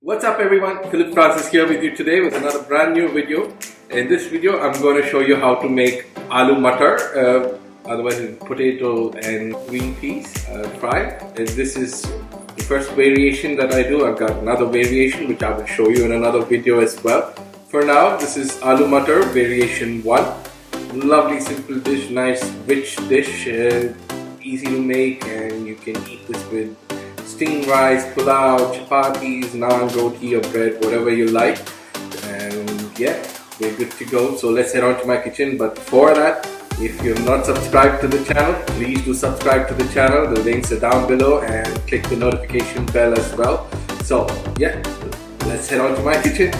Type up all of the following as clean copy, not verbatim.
What's up everyone, Philip Francis here with you today with another brand new video. In this video I'm going to show you how to make Aloo Matar, otherwise potato and green peas fried. And this is the first variation that I do. I've got another variation which I will show you in another video as well. For now, this is Aloo Matar variation 1. Lovely simple dish, nice rich dish, easy to make, and you can eat this with steamed rice, pulao, chapatis, naan, roti or bread, whatever you like. And yeah, we're good to go. So let's head on to my kitchen. But before that, if you're not subscribed to the channel, please do subscribe to the channel. The links are down below, and click the notification bell as well. So yeah, let's head on to my kitchen.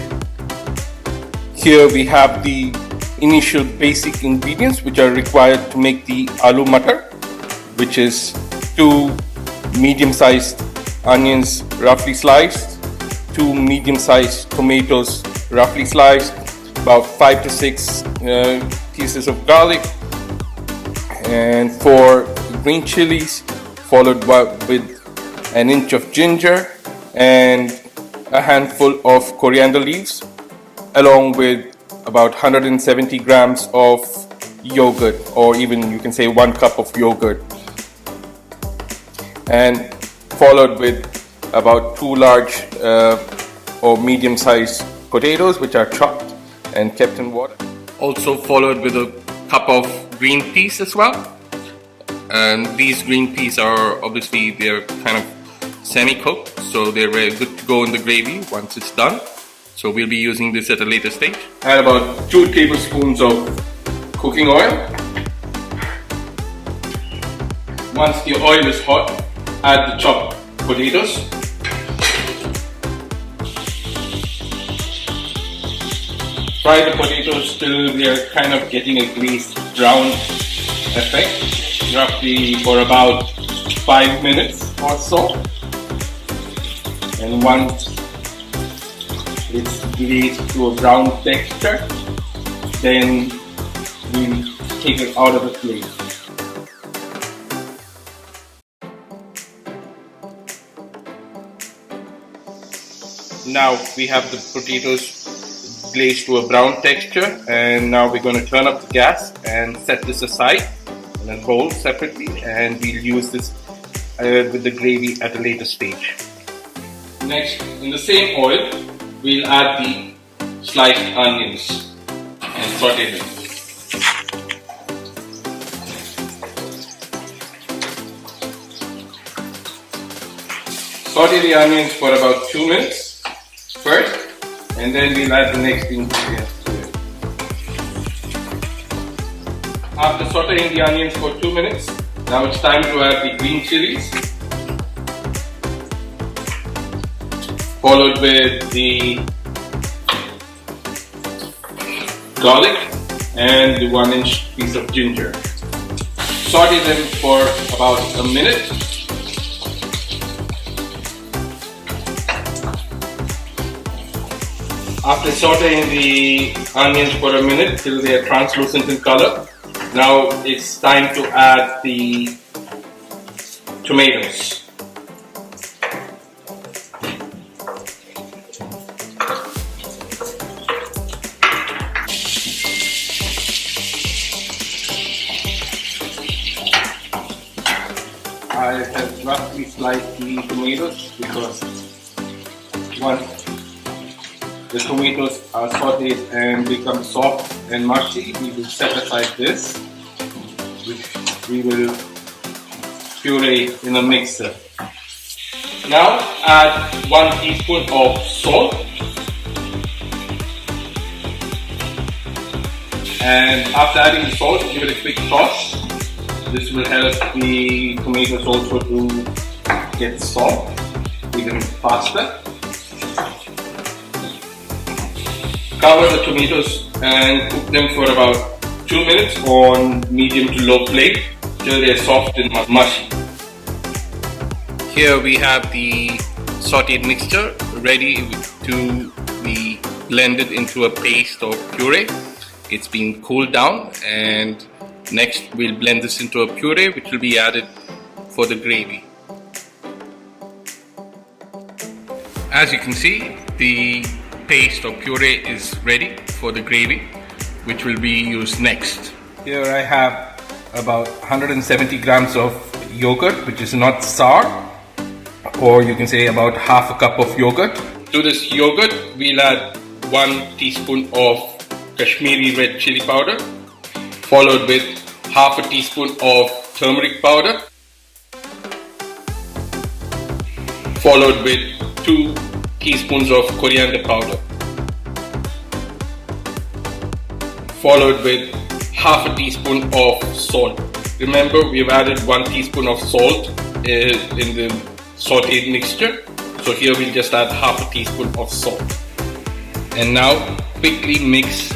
Here we have the initial basic ingredients which are required to make the Aloo Matar, which is 2 medium-sized onions roughly sliced, 2 medium-sized tomatoes roughly sliced, about 5 to 6 pieces of garlic, and 4 green chilies, followed with an inch of ginger and a handful of coriander leaves, along with about 170 grams of yogurt, or even you can say 1 cup of yogurt, and followed with about 2 large or medium-sized potatoes which are chopped and kept in water. Also followed with a cup of green peas as well. And these green peas are obviously, they're kind of semi-cooked, so they're good to go in the gravy once it's done. So we'll be using this at a later stage. Add about 2 tablespoons of cooking oil. Once the oil is hot, add the chopped potatoes. Fry the potatoes till they are kind of getting a glazed brown effect, roughly for about 5 minutes or so. And once it's glazed to a brown texture, then we'll take it out of the plate. Now we have the potatoes glazed to a brown texture, and now we're going to turn up the gas and set this aside in a bowl separately, and we'll use this with the gravy at a later stage. Next, in the same oil, we'll add the sliced onions and saute them. Saute the onions for about 2 minutes first, and then we'll add the next ingredients to it. After sauteing the onions for 2 minutes, now it's time to add the green chilies, followed with the garlic and the 1-inch piece of ginger. Saute them for about a minute. After sauteing the onions for a minute till they are translucent in color, now it's time to add the tomatoes. I have roughly sliced the tomatoes because once the tomatoes are sauteed and become soft and mushy, we will set aside this, which we will puree in a mixer. Now add 1 teaspoon of salt, and after adding the salt, give it a quick toss. This will help the tomatoes also to get soft even faster. Cover the tomatoes and cook them for about 2 minutes on medium to low flame till they are soft and mushy. Here we have the sauteed mixture ready to be blended into a paste or puree. It's been cooled down, and next we'll blend this into a puree which will be added for the gravy. As you can see, the paste or puree is ready for the gravy, which will be used next. Here I have about 170 grams of yogurt, which is not sour, or you can say about half a cup of yogurt. To this yogurt, we'll add 1 teaspoon of Kashmiri red chili powder, followed with half a teaspoon of turmeric powder, followed with 2 teaspoons of coriander powder, followed with half a teaspoon of salt. Remember, we've added 1 teaspoon of salt in the sauteed mixture, so here we'll just add half a teaspoon of salt. And now quickly mix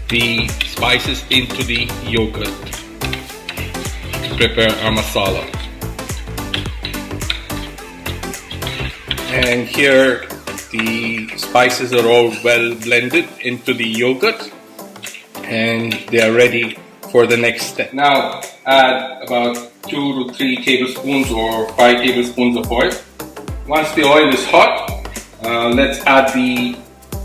the spices into the yogurt to prepare our masala. And here the spices are all well blended into the yogurt and they are ready for the next step. Now add about 2 to 3 tablespoons or 5 tablespoons of oil. Once the oil is hot, let's add the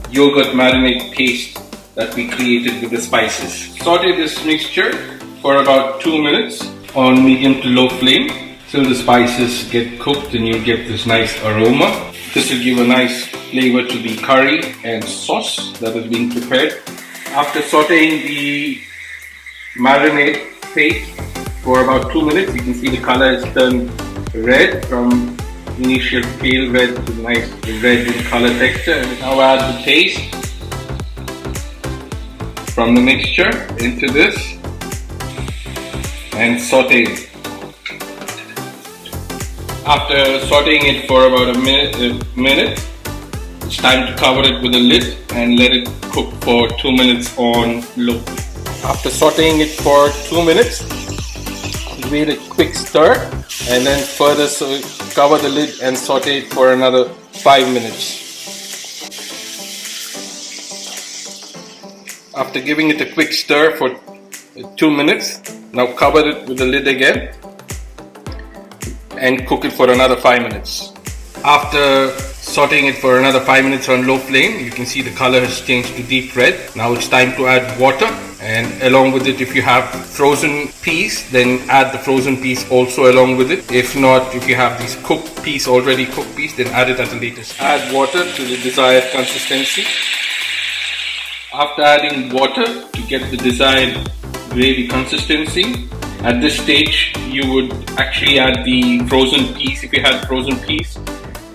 yogurt marinade paste that we created with the spices. Saute this mixture for about 2 minutes on medium to low flame till the spices get cooked and you get this nice aroma. This will give a nice flavor to the curry and sauce that is being prepared. After sauteing the marinade paste for about 2 minutes, you can see the color has turned red from initial pale red to nice red in color texture. And now add the paste from the mixture into this and saute it. After sauteing it for about a minute, it's time to cover it with a lid and let it cook for 2 minutes on low. After sauteing it for 2 minutes, give it a quick stir and then further cover the lid and saute it for another 5 minutes. After giving it a quick stir for 2 minutes, now cover it with the lid again and cook it for another 5 minutes. After sauteing it for another 5 minutes on low flame, you can see the color has changed to deep red. Now it's time to add water, and along with it, if you have frozen peas, then add the frozen peas also along with it. If not, if you have these cooked peas, already cooked peas, then add it at a later stage. Add water to the desired consistency. After adding water to get the desired gravy consistency, at this stage you would actually add the frozen peas if you had frozen peas,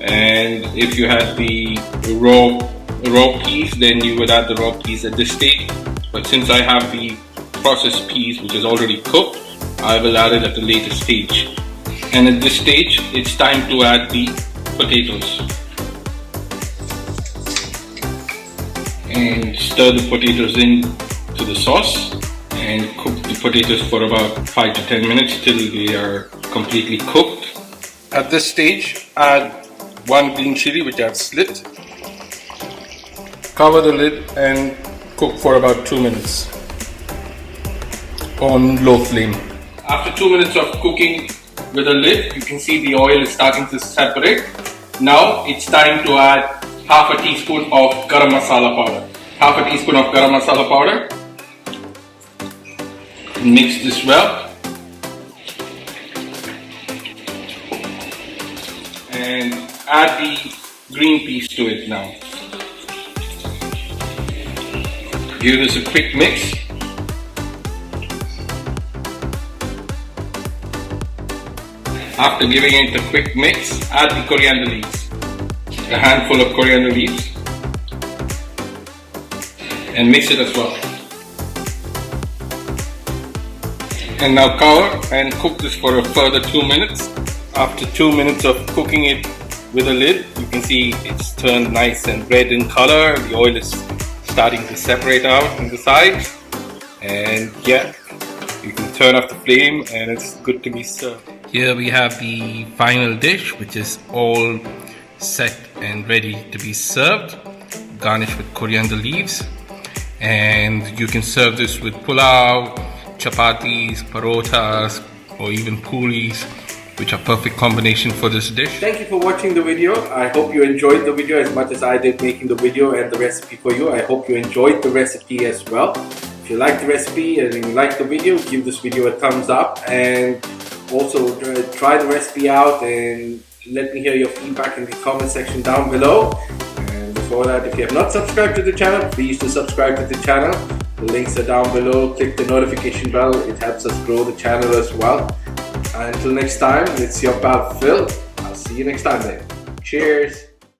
and if you had the raw peas, then you would add the raw peas at this stage. But since I have the processed peas which is already cooked, I will add it at a later stage. And at this stage it's time to add the potatoes and stir the potatoes in to the sauce and cook the potatoes for about 5 to 10 minutes till they are completely cooked. At this stage, add 1 green chilli which I've slit. Cover the lid and cook for about 2 minutes on low flame. After 2 minutes of cooking with the lid, you can see the oil is starting to separate. Now it's time to add half a teaspoon of Garam Masala powder. Half a teaspoon of Garam Masala powder. Mix this well and add the green peas to it now. Give this a quick mix. After giving it a quick mix, add the coriander leaves, a handful of coriander leaves, and mix it as well. And now cover and cook this for a further 2 minutes. After 2 minutes of cooking it with a lid, you can see it's turned nice and red in color. The oil is starting to separate out on the sides, and yeah, you can turn off the flame and it's good to be served. Here we have the final dish, which is all set and ready to be served, garnished with coriander leaves, and you can serve this with pulao, chapatis, parotas, or even puris, which are perfect combination for this dish. Thank you for watching the video. I hope you enjoyed the video as much as I did making the video and the recipe for you. I hope you enjoyed the recipe as well. If you like the recipe and you like the video, give this video a thumbs up, and also try the recipe out and let me hear your feedback in the comment section down below. And before that, if you have not subscribed to the channel, please do subscribe to the channel. The links are down below. Click the notification bell. It helps us grow the channel as well. Until next time, it's your pal Phil. I'll see you next time then. Cheers.